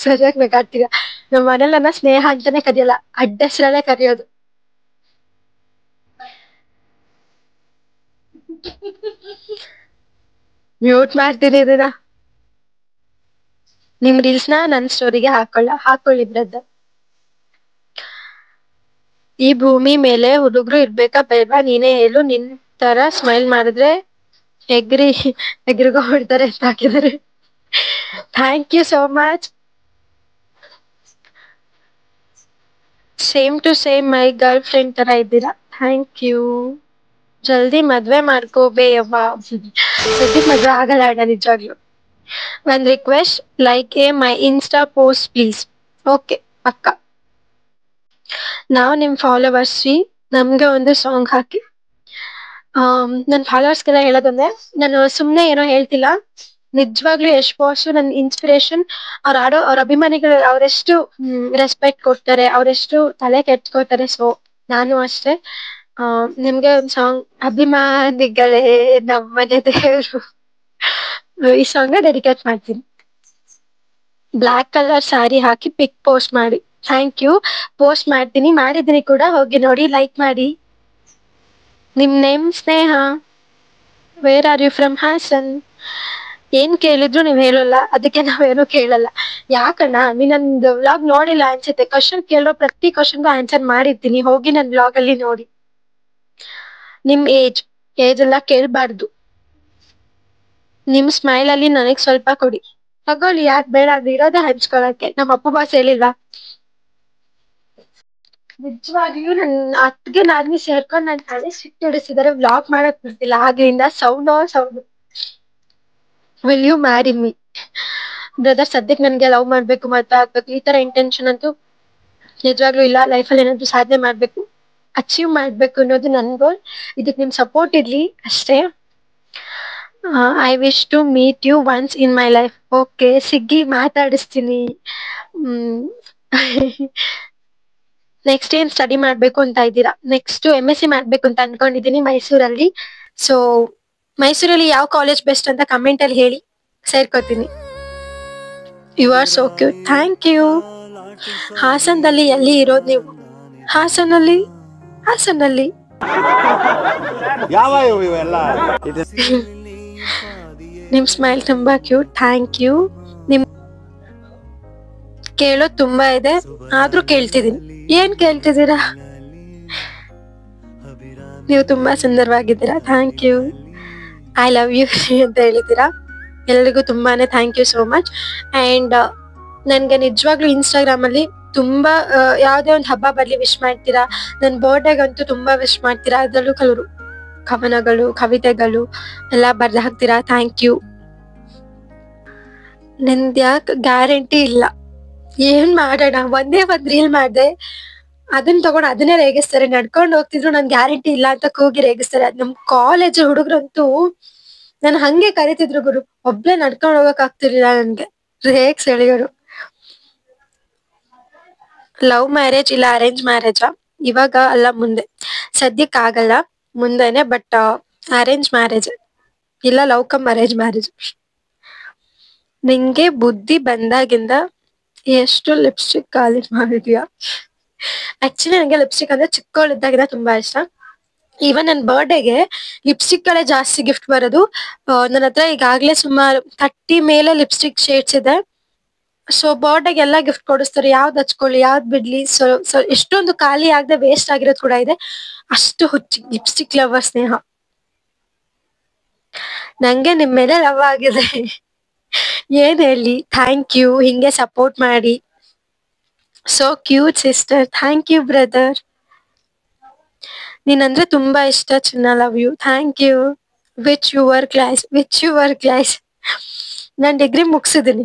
ಸರಿಯಾಗಿ ಬೇಕಾಗ್ತೀರಾ. ನಮ್ಮ ಮನೇಲಿ ನನ್ನ ಸ್ನೇಹ ಅಂತಾನೆ ಕರೆಯಲ್ಲ, ಅಡ್ಡ ಹೆಸರಲ್ಲೇ ಕರೆಯೋದು. ಮ್ಯೂಟ್ ಮಾಡ್ತೀನಿ ಇದನ್ನ. ನಿಮ್ ರೀಲ್ಸ್ ನ ನನ್ನ ಸ್ಟೋರಿಗೆ ಹಾಕೊಳ್ಳಿ ಬ್ರದರ್. ಈ ಭೂಮಿ ಮೇಲೆ ಹುಡುಗರು ಇರ್ಬೇಕಾ ಬೇಡ್ವಾ ನೀನೇ ಹೇಳು, ನಿನ್ ತರ ಸ್ಮೈಲ್ ಮಾಡಿದ್ರೆ ಎಗ್ರಿ ಎಗ್ರಿಗೋಡ್ತಾರೆ ಅಂತ ಹಾಕಿದ್ದಾರೆ. Thank you so much. Same to same my girlfriend ತರ ಇದ್ದೀರಾ. Thank you. ಜಲ್ದಿ ಮದ್ವೆ ಮಾಡ್ಕೋಬೇ ಯವ್ವ. ಸದ್ಯಕ್ ಮದ್ವೆ ಆಗಲ್ಲ ಅಣ್ಣ ನಿಜವಾಗ್ಲು. ಒಂದ್ request, like my insta post please. Okay ಪಕ್ಕ. ನಾವು ನಿಮ್ ಫಾಲೋವರ್ಸ್ವಿ, ನಮ್ಗೆ ಒಂದು ಸಾಂಗ್ ಹಾಕಿ. ನನ್ನ ಫಾಲೋವರ್ಸ್ಗೆಲ್ಲ ಹೇಳೋದಂದ್ರೆ, ನಾನು ಸುಮ್ನೆ ಏನೋ ಹೇಳ್ತಿಲ್ಲ, ನಿಜವಾಗ್ಲೂ ಯಶ್ ಬಾಸ್ ನನ್ನ ಇನ್ಸ್ಪಿರೇಷನ್. ಅವ್ರ ಅಭಿಮಾನಿಗಳು ಅವರೆಷ್ಟು ರೆಸ್ಪೆಕ್ಟ್ ಕೊಡ್ತಾರೆ, ಅವರೆಷ್ಟು ತಲೆ ಕೆಡ್ಸ್ಕೊತಾರೆ. ಸೊ ನಾನು ಅಷ್ಟೇ. ನಿಮ್ಗೆ ಒಂದು ಸಾಂಗ್, ಅಭಿಮಾನಿಗಳೇ ನಮ್ಮನೆ ದೇವ್ರು, ಈ ಸಾಂಗ್ ಡೆಡಿಕೇಟ್ ಮಾಡ್ತೀನಿ. ಬ್ಲಾಕ್ ಕಲರ್ ಸ್ಯಾರಿ ಹಾಕಿ ಪಿಕ್ ಪೋಸ್ಟ್ ಮಾಡಿ. Thank you. ಪೋಸ್ಟ್ ಮಾಡ್ತೀನಿ, ಮಾಡಿದ್ದೀನಿ ಕೂಡ, ಹೋಗಿ ನೋಡಿ, ಲೈಕ್ ಮಾಡಿ. ನಿಮ್ name Sneha. Where are you from? Hassan. ಏನ್ ಕೇಳಿದ್ರು ನೀವ್ ಹೇಳಲ್ಲ, ಅದಕ್ಕೆ ನಾವೇನು ಕೇಳಲ್ಲ. ಯಾಕಣ್ಣ, ನಂದು ವ್ಲಾಗ್ ನೋಡಿಲ್ಲ ಅನ್ಸುತ್ತೆ. ಕ್ವಶನ್ ಕೇಳೋ ಪ್ರತಿ ಕ್ವಶನ್ಗೂ ಆನ್ಸರ್ ಮಾಡಿರ್ತೀನಿ, ಹೋಗಿ ನನ್ ವ್ಲಾಗ್ ಅಲ್ಲಿ ನೋಡಿ. ನಿಮ್ ಏಜ್ ಎಲ್ಲ ಕೇಳ್ಬಾರ್ದು. ನಿಮ್ ಸ್ಮೈಲ್ ಅಲ್ಲಿ ನನಗ್ ಸ್ವಲ್ಪ ಕೊಡಿ. ತಗೊಳ್ಳಿ, ಯಾಕೆ ಬೇಡ, ಅದು ಇರೋದೇ ಹಂಚ್ಕೊಳಕ್ಕೆ. ನಮ್ಮ ಅಪ್ಪ ಬಾಸ್ ಹೇಳಿಲ್ವಾ? ನಿಜವಾಗ್ಲೂ ನನ್ನ ಅತ್ತಿಗೆ ನಾದ್ನಿ ಸೇರ್ಕೊಂಡು ನನ್ನ ತಲೆ ಸಿಟ್ಟು ಹಿಡಿಸಿದಾರೆ. ವ್ಲಾಗ್ ಮಾಡಕ್ ಬಿಡ್ತಿಲ್ಲ, ಆಗ್ಲಿಂದ sound. Will you marry me? Brother, ಸದ್ಯಕ್ಕೆ ನನ್ಗೆ ಲವ್ ಮಾಡ್ಬೇಕು, ಮದ್ವೆ ಆಗ್ಬೇಕು, ಈ ತರ ಇಂಟೆನ್ಷನ್ ಅಂತೂ ನಿಜವಾಗ್ಲೂ ಇಲ್ಲ. ಲೈಫಲ್ಲಿ ಏನಾದ್ರು ಸಾಧನೆ ಮಾಡ್ಬೇಕು, ಅಚೀವ್ ಮಾಡ್ಬೇಕು ಅನ್ನೋದು ನನ್ ಗೋಲ್. ಇದಕ್ ನಿಮ್ ಸಪೋರ್ಟ್ ಇರ್ಲಿ ಅಷ್ಟೇ. I wish to meet you once in my life. Okay, ಸಿಗ್ಗಿ ಮಾತಾಡಿಸ್ತೀನಿ. ನೆಕ್ಸ್ಟ್ ಏನ್ ಸ್ಟಡಿ ಮಾಡ್ಬೇಕು ಅಂತ ಇದ್ದೀರಾ? ನೆಕ್ಸ್ಟ್ MSc ಮಾಡ್ಬೇಕು ಅಂತ ಅನ್ಕೊಂಡಿದೀನಿ ಮೈಸೂರಲ್ಲಿ. ಸೊ ಮೈಸೂರಲ್ಲಿ ಯಾವ ಕಾಲೇಜ್ ಬೆಸ್ಟ್ ಅಂತ ಕಮೆಂಟ್ ಅಲ್ಲಿ ಹೇಳಿ, ಸೇರ್ಕೋತೀನಿ. You are so cute. Thank you. ಹಾಸನದಲ್ಲಿ ಎಲ್ಲಿ ಇರೋದು ನೀವು? ಹಾಸನಲ್ಲಿ ಯಾವ ಇವೆಲ್ಲ? ನಿಮ್ ಸ್ಮೈಲ್ ತುಂಬಾ ಕ್ಯೂಟ್. Thank you. ನಿಮ್ ಕೇಳೋದು ತುಂಬಾ ಇದೆ, ಆದ್ರೂ ಕೇಳ್ತಿದೀನಿ. ಏನ್ ಕೇಳ್ತಿದ್ದೀರಾ? ನೀವು ತುಂಬಾ ಸುಂದರವಾಗಿದ್ದೀರಾ. Thank you. I love you ಅಂತ ಹೇಳಿದ್ದೀರಾ. ಎಲ್ಲರಿಗೂ ತುಂಬಾನೇ thank you so much. And ನನ್ಗೆ ನಿಜವಾಗ್ಲೂ ಇನ್ಸ್ಟಾಗ್ರಾಮ್ ಅಲ್ಲಿ ತುಂಬಾ ಯಾವ್ದೇ ಒಂದು ಹಬ್ಬ ಬರ್ಲಿ ವಿಶ್ ಮಾಡ್ತೀರಾ. ನನ್ ಬರ್ಡೇಗಂತೂ ತುಂಬಾ ವಿಶ್ ಮಾಡ್ತೀರಾ. ಅದ್ರಲ್ಲೂ ಕೆಲವರು ಕವನಗಳು, ಕವಿತೆಗಳು ಎಲ್ಲ ಬರ್ದು ಹಾಕ್ತೀರಾ. Thank you. ನಿಂದ್ ಯಾಕೆ ಗ್ಯಾರಂಟಿ ಇಲ್ಲ? ಏನ್ ಮಾಡೋಣ, ಒಂದೇ ಒಂದ್ ರೀಲ್ ಮಾಡ್ದೆ, ಅದನ್ನ ತಗೊಂಡು ಅದನ್ನೇ ರೇಗಿಸ್ತಾರೆ. ನಡ್ಕೊಂಡು ಹೋಗ್ತಿದ್ರು ನನ್ ಗ್ಯಾರಂಟಿ ಇಲ್ಲ ಅಂತ ಕೂಗಿ ರೇಗಿಸ್ತಾರೆ. ನಮ್ ಕಾಲೇಜ್ ಹುಡುಗ್ರಂತೂ ನನ್ ಹಂಗೆ ಕರಿತಿದ್ರು ಗುರು. ಒಬ್ಳೆ ನಡ್ಕೊಂಡು ಹೋಗಕ್ ಆಗ್ತಿರ್ಲಿಲ್ಲ ನನ್ಗೆ, ರೇಗ್ಸ್ ಎಳಿಯೋರು. ಲವ್ ಮ್ಯಾರೇಜ್ ಇಲ್ಲ ಅರೇಂಜ್ ಮ್ಯಾರೇಜಾ? ಇವಾಗ ಅಲ್ಲ, ಮುಂದೆ. ಸದ್ಯಕ್ಕೆ ಆಗಲ್ಲ, ಮುಂದೆನೆ. ಬಟ್ ಅರೇಂಜ್ ಮ್ಯಾರೇಜ್ ಇಲ್ಲ, ಲವ್ ಕಮ್ ಅರೇಂಜ್ ಮ್ಯಾರೇಜ್. ನಿಂಗೆ ಬುದ್ಧಿ ಬಂದಾಗಿಂದ ಎಷ್ಟು ಲಿಪ್ಸ್ಟಿಕ್ ಖಾಲಿ ಮಾಡಿದ್ಯಾ? ಆಕ್ಚುಲಿ ನಂಗೆ ಲಿಪ್ಸ್ಟಿಕ್ ಅಂದ್ರೆ ಚಿಕ್ಕವಳಿದ್ದಾಗಿಂದ ತುಂಬಾ ಇಷ್ಟ. ಈವನ್ ನನ್ನ ಬರ್ಡೇಗೆ ಲಿಪ್ಸ್ಟಿಕ್ ಗಳೇ ಜಾಸ್ತಿ ಗಿಫ್ಟ್ ಬರೋದು. ನನ್ನ ಹತ್ರ ಈಗಾಗ್ಲೇ ಸುಮಾರು 30 ಮೇಲೆ ಲಿಪ್ಸ್ಟಿಕ್ ಶೇಡ್ಸ್ ಇದೆ. ಸೊ ಬರ್ಡೇಗೆ ಎಲ್ಲ ಗಿಫ್ಟ್ ಕೊಡಿಸ್ತಾರೆ, ಯಾವ್ದು ಹಚ್ಕೊಳ್ಳಿ, ಯಾವ್ದು ಬಿಡ್ಲಿ. ಸೊ ಎಷ್ಟೊಂದು ಖಾಲಿ ಆಗದೆ ವೇಸ್ಟ್ ಆಗಿರೋದು ಕೂಡ ಇದೆ. ಅಷ್ಟು ಹುಚ್ಚಿ ಲಿಪ್ಸ್ಟಿಕ್ ಲವರ್ ಸ್ನೇಹ. ನಂಗೆ ನಿಮ್ ಮೇಲೆ ಲವ್ ಆಗಿದೆ. ಏನ್ ಹೇಳಿ? ಥ್ಯಾಂಕ್ ಯು, ಹಿಂಗೆ ಸಪೋರ್ಟ್ ಮಾಡಿ. So cute sister. Thank you brother. ನೀನಂದ್ರೆ ತುಂಬಾ ಇಷ್ಟ ಚಿನ್ನ. Love you. Thank you. Which your class? ನಾನ್ ಡಿಗ್ರಿ ಮುಗಿಸಿದೀನಿ.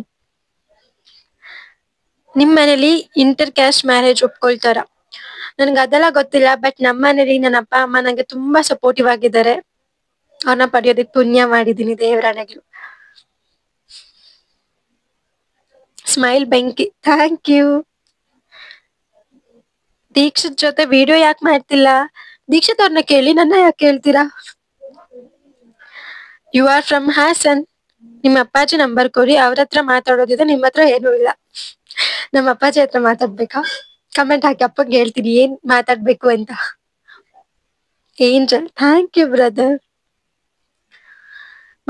ನಿಮ್ ಮನೇಲಿ ಇಂಟರ್ ಕ್ಯಾಸ್ಟ್ ಮ್ಯಾರೇಜ್ ಒಪ್ಕೊಳ್ತಾರ? ನನ್ಗೆ ಅದೆಲ್ಲ ಗೊತ್ತಿಲ್ಲ. ಬಟ್ ನಮ್ಮ ಮನೇಲಿ ನನ್ನ ಅಪ್ಪ ಅಮ್ಮ ನಂಗೆ ತುಂಬಾ ಸಪೋರ್ಟಿವ್ ಆಗಿದ್ದಾರೆ. ಅವ್ರನ್ನ ಪಡೆಯೋದಕ್ಕೆ ಪುಣ್ಯ ಮಾಡಿದೀನಿ, ದೇವರಾಣೆಗಳು. ಸ್ಮೈಲ್ ಬೆಂಕಿ. Thank you. ದೀಕ್ಷಿತ್ ಜೊತೆ ವಿಡಿಯೋ ಯಾಕೆ ಮಾಡ್ತಿಲ್ಲ? ದೀಕ್ಷಿತ್ ಅವ್ರನ್ನ ಕೇಳಿ, ನನ್ನ ಯಾಕೆ ಕೇಳ್ತೀರಾ? You are from Hassan. ನಿಮ್ಮ ಅಪ್ಪಾಜಿ ನಂಬರ್ ಕೊಡಿ, ಅವ್ರ ಹತ್ರ ಮಾತಾಡೋದಿದೆ, ನಿಮ್ಮ ಹತ್ರ ಏನೂ ಇಲ್ಲ. ನಮ್ಮ ಅಪ್ಪಾಜಿ ಹತ್ರ ಮಾತಾಡ್ಬೇಕಾ? ಕಮೆಂಟ್ ಹಾಕಿ, ಅಪ್ಪಂಗೆ ಹೇಳ್ತೀನಿ ಏನ್ ಮಾತಾಡ್ಬೇಕು ಅಂತ. Angel. Thank you brother.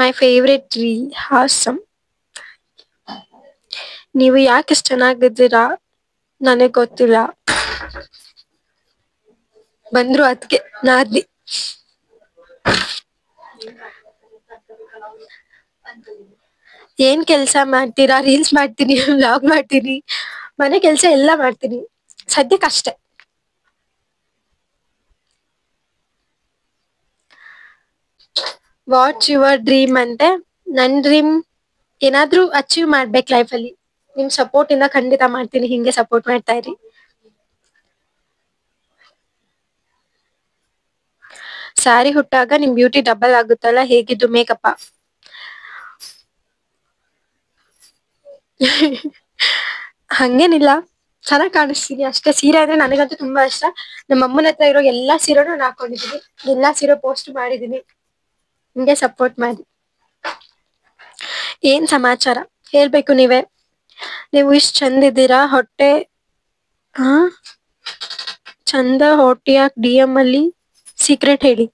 My favourite tree awesome. ನೀವು ಯಾಕೆ ಇಷ್ಟು ಚೆನ್ನಾಗಿದ್ದೀರಾ ನನಗೆ ಗೊತ್ತಿಲ್ಲ. ಬಂದ್ರು ಅದಕ್ಕೆ ನಾದ್ನಿ. ಏನ್ ಕೆಲ್ಸ ಮಾಡ್ತೀರಾ? ರೀಲ್ಸ್ ಮಾಡ್ತೀನಿ, ವ್ಲಾಗ್ ಮಾಡ್ತೀನಿ, ಮನೆ ಕೆಲ್ಸ ಎಲ್ಲ ಮಾಡ್ತೀನಿ. ಸದ್ಯಕ್ಕಷ್ಟೆ. ವಾಟ್ಸ್ ಯುವರ್ ಡ್ರೀಮ್ ಅಂತೆ. ನನ್ ಡ್ರೀಮ್ ಏನಾದ್ರೂ ಅಚೀವ್ ಮಾಡ್ಬೇಕು ಲೈಫಲ್ಲಿ. ನಿಮ್ ಸಪೋರ್ಟ್ ಇಂದ ಖಂಡಿತ ಮಾಡ್ತೀನಿ. ಹಿಂಗೆ ಸಪೋರ್ಟ್ ಮಾಡ್ತಾ ಇರಿ. ಸ್ಯಾರಿ ಹುಟ್ಟಾಗ ನಿಮ್ ಬ್ಯೂಟಿ ಡಬಲ್ ಆಗುತ್ತಲ್ಲ, ಹೇಗಿದ್ದು ಮೇಕಪ್ಪ? ಹಂಗೇನಿಲ್ಲ, ಚೆನ್ನಾಗ್ ಕಾಣಿಸ್ತೀನಿ ಅಷ್ಟೇ. ಸೀರೆ ಅಂದ್ರೆ ನನಗಂತೂ ತುಂಬಾ ಇಷ್ಟ. ನಮ್ಮ ಅಮ್ಮನ ಹತ್ರ ಇರೋ ಎಲ್ಲಾ ಸೀರೆನೂ ನಾನು ಹಾಕೊಂಡಿದೀನಿ, ಎಲ್ಲಾ ಸೀರೆ ಪೋಸ್ಟ್ ಮಾಡಿದೀನಿ. ಹಿಂಗೆ ಸಪೋರ್ಟ್ ಮಾಡಿ. ಏನ್ ಸಮಾಚಾರ ಹೇಳ್ಬೇಕು ನೀವೇ. ನೀವು ಇಷ್ಟ್ ಚಂದ ಇದ್ದೀರಾ. ಹೊಟ್ಟೆ ಹಾ ಚಂದ ಹೊಟ್ಟಿಯಾಕ್ DM ಅಲ್ಲಿ ಸೀಕ್ರೆಟ್ ಹೇಳಿ.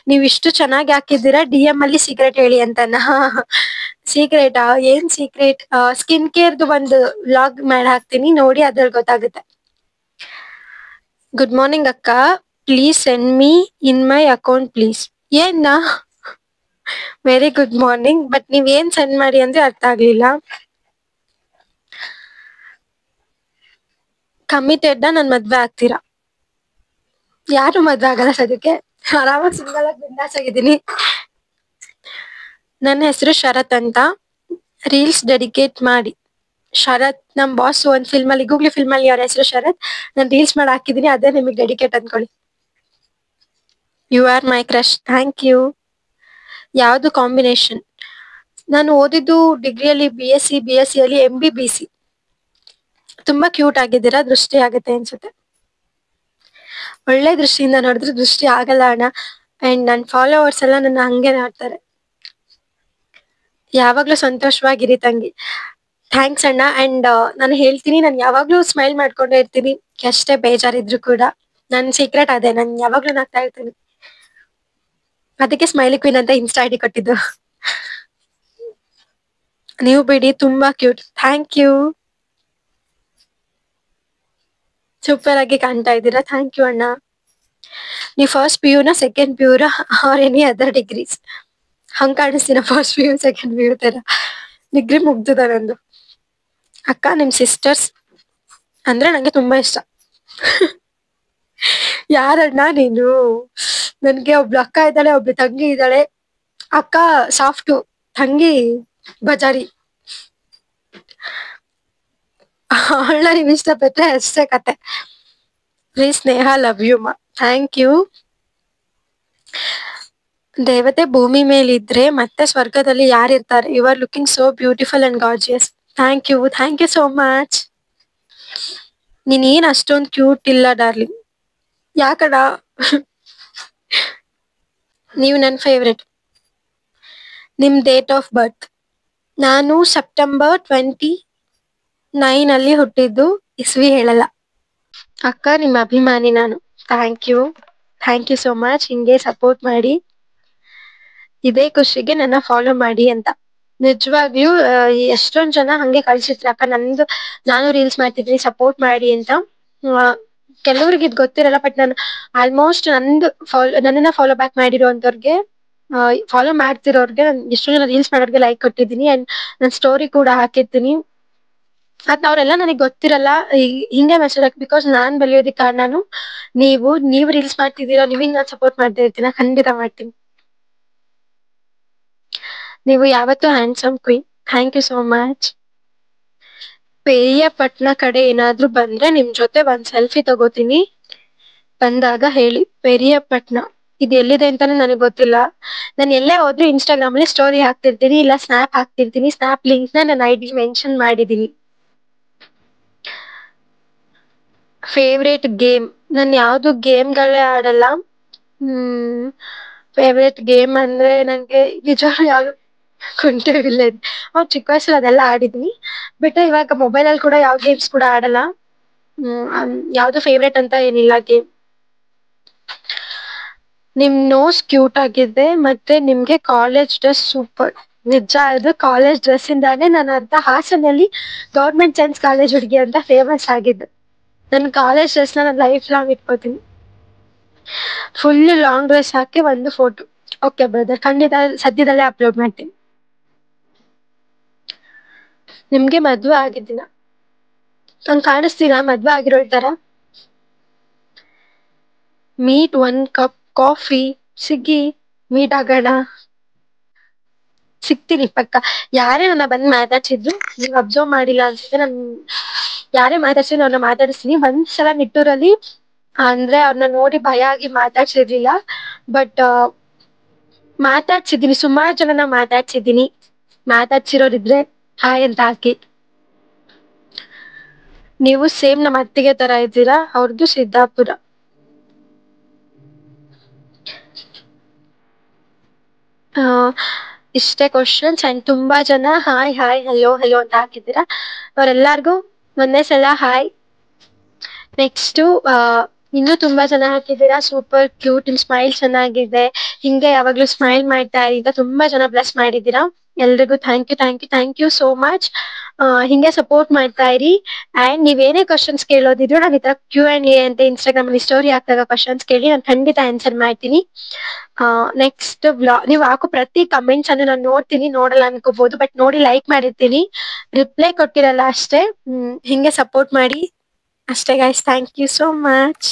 ನೀವ್ ಇಷ್ಟು ಚೆನ್ನಾಗಿ ಹಾಕಿದ್ದೀರಾ, DM ಅಲ್ಲಿ ಸೀಕ್ರೆಟ್ ಹೇಳಿ ಅಂತನ. ಸೀಕ್ರೆಟಾ? ಏನ್ ಸೀಕ್ರೆಟ್? ಸ್ಕಿನ್ ಕೇರ್ದು ಒಂದು ವ್ಲಾಗ್ ಮಾಡಿ ಹಾಕ್ತೀನಿ ನೋಡಿ, ಅದ್ರಲ್ಲಿ ಗೊತ್ತಾಗುತ್ತೆ. ಗುಡ್ ಮಾರ್ನಿಂಗ್ ಅಕ್ಕ, please send me in my account please. ಏನ್ನ ವೆರಿ ಗುಡ್ ಮಾರ್ನಿಂಗ್, ಬಟ್ ನೀವ್ ಏನ್ ಸೆಂಡ್ ಮಾಡಿ ಅಂದ್ರೆ ಅರ್ಥ ಆಗ್ಲಿಲ್ಲ. ಕಮಿಟೆಡ್ ನನ್ ಮದ್ವೆ ಆಗ್ತೀರಾ? ಯಾರು ಮದ್ವೆ ಆಗಲ್ಲ ಸದ್ಯಕ್ಕೆ, ಆರಾಮಾಗಿ ಸಿಂಗಲ್ ಆಗಿ ಬಿಂದಾಸ್ ಆಗಿದ್ದೀನಿ. ನನ್ನ ಹೆಸರು ಶರತ್ ಅಂತ, ರೀಲ್ಸ್ ಡೆಡಿಕೇಟ್ ಮಾಡಿ. ಶರತ್ ನಮ್ ಬಾಸ್ ಒಂದ್ ಫಿಲ್ಮ್ ಅಲ್ಲಿ, ಗೂಗ್ಲಿ ಫಿಲ್ಮ್ ಅಲ್ಲಿ ಅವ್ರ ಹೆಸರು ಶರತ್. ನಾನು ರೀಲ್ಸ್ ಮಾಡಿ ಹಾಕಿದೀನಿ, ಅದೇ ನಿಮಗೆ ಡೆಡಿಕೇಟ್ ಅನ್ಕೊಳ್ಳಿ. You are my crush. Thank you. ಯಾವ್ದು ಕಾಂಬಿನೇಷನ್? ನಾನು ಓದಿದ್ದು ಡಿಗ್ರಿಯಲ್ಲಿ BSc ಅಲ್ಲಿ MBBC. ತುಂಬಾ ಕ್ಯೂಟ್ ಆಗಿದ್ದೀರಾ, ದೃಷ್ಟಿ ಆಗುತ್ತೆ ಅನ್ಸುತ್ತೆ. ಒಳ್ಳೆ ದೃಷ್ಟಿಯಿಂದ ನೋಡಿದ್ರೆ ದೃಷ್ಟಿ ಆಗಲ್ಲ ಅಣ್ಣ. ಅಂಡ್ ನನ್ ಫಾಲೋವರ್ಸ್ ಎಲ್ಲ ನನ್ನ ಹಂಗೆ ನೋಡ್ತಾರೆ. ಯಾವಾಗ್ಲೂ ಸಂತೋಷವಾಗಿರಿ ತಂಗಿ. ಥ್ಯಾಂಕ್ಸ್ ಅಣ್ಣ. ಅಂಡ್ ನಾನು ಹೇಳ್ತೀನಿ, ನಾನು ಯಾವಾಗ್ಲೂ ಸ್ಮೈಲ್ ಮಾಡ್ಕೊಂಡೇ ಇರ್ತೀನಿ, ಎಷ್ಟೇ ಬೇಜಾರಿದ್ರು ಕೂಡ. ನನ್ ಸೀಕ್ರೆಟ್ ಅದೇ, ನಾನು ಯಾವಾಗ್ಲೂ ನಗ್ತಾ ಇರ್ತೀನಿ. ಅದಕ್ಕೆ ಸ್ಮೈಲಿ ಕ್ವೀನ್ ಅಂತ ಇನ್ಸ್ಟಾ ID ಕೊಟ್ಟಿದ್ದು. ನೀವು ಬಿಡಿ, ತುಂಬಾ ಕ್ಯೂಟ್. Thank you. ಸೂಪರ್ ಆಗಿ ಕಾಣ್ತಾ ಇದ್ದೀರಾ. ಥ್ಯಾಂಕ್ ಯು ಅಣ್ಣ. ನೀವು ಫಸ್ಟ್ PU ನ second PU or any other degrees? ಹಂಗ್ ಕಾಣಿಸ್ತೀನ ಫಸ್ಟ್ PU ಸೆಕೆಂಡ್ PU ತರ? ಡಿಗ್ರಿ ಮುಗ್ದಿದೆ ನಂದು. ಅಕ್ಕ, ನಿಮ್ ಸಿಸ್ಟರ್ಸ್ ಅಂದ್ರೆ ನಂಗೆ ತುಂಬಾ ಇಷ್ಟ. ಯಾರಣ್ಣ ನೀನು? ನನ್ಗೆ ಒಬ್ಳು ಅಕ್ಕ ಇದ್ದಾಳೆ, ಒಬ್ಳು ತಂಗಿ ಇದ್ದಾಳೆ. ಅಕ್ಕ ಸಾಫ್ಟು, ತಂಗಿ ಬಜಾರಿ. ಅವಳ ನೀವ್ ಇಷ್ಟಪಟ್ರೆ ಅಷ್ಟೇ ಕತೆ. ಪ್ಲೀಸ್ ಸ್ನೇಹ, ಲವ್ ಯು ಮಾ. Thank you. ದೇವತೆ ಭೂಮಿ ಮೇಲಿದ್ರೆ ಮತ್ತೆ ಸ್ವರ್ಗದಲ್ಲಿ ಯಾರಿರ್ತಾರೆ? You are looking so beautiful and gorgeous. Thank you so much. ನೀನ್ ಏನ್ ಅಷ್ಟೊಂದು ಕ್ಯೂಟ್ ಇಲ್ಲ ಡಾರ್ಲಿಂಗ್. ಯಾಕಡ? ನೀವು ನನ್ ಫೇವ್ರೆಟ್. ನಿಮ್ ಡೇಟ್ ಆಫ್ ಬರ್ತ್? ನಾನು September 29 ಅಲ್ಲಿ ಹುಟ್ಟಿದ್ದು, ಇಸ್ವಿ ಹೇಳಲ್ಲ. ಅಕ್ಕ, ನಿಮ್ಮ ಅಭಿಮಾನಿ ನಾನು. Thank you so much. ಹಿಂಗೆ ಸಪೋರ್ಟ್ ಮಾಡಿ. ಇದೇ ಖುಷಿಗೆ ನನ್ನ ಫಾಲೋ ಮಾಡಿ ಅಂತ. ನಿಜವಾಗ್ಲೂ ಎಷ್ಟೊಂದ್ ಜನ ಹಂಗೆ ಕಳ್ಸಿರ್ತಾರೆ, ಅಕ್ಕ ನಾನು ರೀಲ್ಸ್ ಮಾಡ್ತಿದ್ದೀನಿ ಸಪೋರ್ಟ್ ಮಾಡಿ ಅಂತ. ಕೆಲವ್ರಿಗೆ ಇದ್ ಗೊತ್ತಿರಲ್ಲ, ಬಟ್ ನಾನು ಆಲ್ಮೋಸ್ಟ್ ನನ್ನನ್ನ ಫಾಲೋ ಬ್ಯಾಕ್ ಮಾಡಿರೋಂಥವ್ರಿಗೆ, ಫಾಲೋ ಮಾಡ್ತಿರೋರ್ಗೆ, ಎಷ್ಟೋ ಜನ ರೀಲ್ಸ್ ಮಾಡೋರ್ಗೆ ಲೈಕ್ ಕೊಟ್ಟಿದ್ದೀನಿ. ಅಂಡ್ ನಾನು ಸ್ಟೋರಿ ಕೂಡ ಹಾಕಿರ್ತೀನಿ. ಅದ್ ಅವ್ರೆಲ್ಲ ನನಗೆ ಗೊತ್ತಿರಲ್ಲ, ಹಿಂಗೆ ಮೆಸೇಜ್ ಬಿಕಾಸ್ ನಾನ್ ಬೆಳೆಯೋದಕ್ಕೆ ಕಾರಣನು ನೀವು ರೀಲ್ಸ್ ಮಾಡ್ತಿದ್ದೀರಾ, ನೀವಿಂಗ್ ನಾನ್ ಸಪೋರ್ಟ್ ಮಾಡ್ತಾ ಇರ್ತೀನ, ಖಂಡಿತ ಮಾಡ್ತೀನಿ. ನೀವು ಯಾವತ್ತೂ handsome queen. Thank you so much. Periyapatna ಕಡೆ ಏನಾದ್ರೂ ಬಂದ್ರೆ ನಿಮ್ ಜೊತೆ ಒಂದ್ ಸೆಲ್ಫಿ ತಗೋತೀನಿ, ಬಂದಾಗ ಹೇಳಿ. ಪೇರಿಯಪಟ್ನ ಇದು ಎಲ್ಲಿದೆ ಅಂತಾನೆ ನನಗೆ ಗೊತ್ತಿಲ್ಲ. ನಾನು ಎಲ್ಲೇ ಹೋದ್ರು Instagram ಅಲ್ಲಿ ಸ್ಟೋರಿ ಹಾಕ್ತಿರ್ತೀನಿ, ಇಲ್ಲ ಸ್ನಾಪ್ ಹಾಕ್ತಿರ್ತೀನಿ. ಸ್ನಾಪ್ ಲಿಂಕ್ ನನ್ನ ID ಮೆನ್ಷನ್ ಮಾಡಿದೀನಿ. Favourite game? ನಾನು ಯಾವ್ದು ಗೇಮ್ಗಳೇ ಆಡಲ್ಲ. ಫೇವ್ರೇಟ್ ಗೇಮ್ ಅಂದ್ರೆ ನನ್ಗೆ ನಿಜವಾಗ್ಲೂ ಯಾವ್ದು ಕುಂಟೆಬಿಲ್ಲೆ. ಚಿಕ್ಕ ವಯಸ್ಸಲ್ಲಿ ಅದೆಲ್ಲ ಆಡಿದ್ವಿ, ಬಟ್ ಇವಾಗ ಮೊಬೈಲ್ ಕೂಡ ಯಾವ ಗೇಮ್ಸ್ ಕೂಡ ಆಡಲ್ಲ. ಯಾವ್ದು ಫೇವ್ರೇಟ್ ಅಂತ ಏನಿಲ್ಲ ಗೇಮ್. ನಿಮ್ ನೋಸ್ ಕ್ಯೂಟ್ ಆಗಿದೆ, ಮತ್ತೆ ನಿಮ್ಗೆ ಕಾಲೇಜ್ ಡ್ರೆಸ್ ಸೂಪರ್. ನಿಜ, ಅದು ಕಾಲೇಜ್ ಡ್ರೆಸ್ ಇಂದಾನೆ ನಾನು ಅರ್ಧ ಹಾಸನಲ್ಲಿ ಗೌರ್ಮೆಂಟ್ ಸೈನ್ಸ್ ಕಾಲೇಜ್ ಹುಡುಗಿ ಅಂತ ಫೇಮಸ್ ಆಗಿದ್ದು. ನನ್ನ ಕಾಲೇಜ್ ಡ್ರೆಸ್ ನಾನು ಲೈಫ್ ಲಾಂಗ್ ಇಟ್ಕೋತೀನಿ. ಫುಲ್ ಲಾಂಗ್ ಡ್ರೆಸ್ ಹಾಕಿ ಒಂದು ಫೋಟೋ. ಓಕೆ ಬ್ರದರ್, ಖಂಡಿತ ಸದ್ಯದಲ್ಲೇ ಅಪ್ಲೋಡ್ ಮಾಡ್ತೀನಿ. ನಿಮ್ಗೆ ಮದ್ವೆ ಆಗಿದ್ದೀನ? ನಂಗೆ ಕಾಣಿಸ್ತೀರಾ ಮದ್ವೆ ಆಗಿರೋ ತರ? ಮೀಟ್, 1 ಕಪ್ ಕಾಫಿ ಸಿಗಿ, ಮೀಟ್ ಆಗೋಣ. ಸಿಗ್ತೀನಿ ಪಕ್ಕ. ಯಾರೇ ನನ್ನ ಬಂದ್ ಮಾತಾಡ್ಸಿದ್ರು, ನೀವ್ ಅಬ್ಸರ್ವ್ ಮಾಡಿಲ್ಲ ಅನ್ಸುತ್ತೆ, ನನ್ ಯಾರೇ ಮಾತಾಡ್ಸಿದ್ರು ಅವ್ರನ್ನ ಮಾತಾಡಿಸ್ತೀನಿ. ಒಂದ್ಸಲ ನಿಟ್ಟೂರಲ್ಲಿ ಅಂದ್ರೆ ಅವ್ರನ್ನ ನೋಡಿ ಭಯ ಆಗಿ ಮಾತಾಡ್ಸಿರ್ಲಿಲ್ಲ, ಬಟ್ ಮಾತಾಡ್ಸಿದೀನಿ, ಸುಮಾರು ಜನನ ಮಾತಾಡ್ಸಿದೀನಿ. ಮಾತಾಡ್ಸಿರೋರಿದ್ರೆ ಹಾಯ್ ಅಂತ ಹಾಕಿ. ನೀವು ಸೇಮ್ ನಮ್ಮ ಅತ್ತಿಗೆ ತರ ಇದ್ದೀರಾ. ಅವ್ರದ್ದು ಸಿದ್ದಾಪುರ. ಆ, ಇಷ್ಟೇ ಕ್ವಶನ್ಸ್. ಅಂಡ್ ತುಂಬಾ ಜನ ಹಾಯ್ ಹಾಯ್ ಹಲೋ ಹಲೋ ಅಂತ ಹಾಕಿದ್ದೀರಾ. ಅವರೆಲ್ಲಾರ್ಗು ಒಂದೇ ಸಲ ಹಾಯ್. ನೆಕ್ಸ್ಟ್ ಇನ್ನೂ ತುಂಬಾ ಜನ ಹಾಕಿದ್ದೀರಾ. ಸೂಪರ್ ಕ್ಯೂಟ್, ನಿಮ್ ಸ್ಮೈಲ್ ಚೆನ್ನಾಗಿದೆ, ಹಿಂಗೆ ಯಾವಾಗ್ಲೂ ಸ್ಮೈಲ್ ಮಾಡ್ತಾ ಇರಿ. ಈಗ ತುಂಬಾ ಜನ ಬ್ಲೆಸ್ ಮಾಡಿದ್ದೀರಾ. ಎಲ್ರಿಗೂ thank you thank you thank you so much. ಹಿಂಗೆ ಸಪೋರ್ಟ್ ಮಾಡ್ತಾ ಇರಿ. ಅಂಡ್ ನೀವೇನೇ ಕ್ವಶನ್ಸ್ ಕೇಳೋದಿದ್ರು ನಾನು ಈ ತರ Q&A ಅಂತ ಇನ್ಸ್ಟಾಗ್ರಾಮ್ ಅಲ್ಲಿ ಸ್ಟೋರಿ ಹಾಕಿದಾಗ ಕ್ವಶನ್ಸ್ ಕೇಳಿ, ನಾನು ಖಂಡಿತ ಆನ್ಸರ್ ಮಾಡ್ತೀನಿ. ನೆಕ್ಸ್ಟ್ ನೀವು ಹಾಕೋ ಪ್ರತಿ ಕಮೆಂಟ್ಸ್ ಅನ್ನು ನಾನು ನೋಡ್ತೀನಿ. ನೋಡಲ್ಲ ಅನ್ಕೋಬಹುದು, ಬಟ್ ನೋಡಿ ಲೈಕ್ ಮಾಡಿರ್ತೀನಿ. ರಿಪ್ಲೈ ಕೊಟ್ಟಿರಲ್ಲ ಅಷ್ಟೇ. ಹಿಂಗೆ ಸಪೋರ್ಟ್ ಮಾಡಿ ಅಷ್ಟೇ guys. Thank you so much.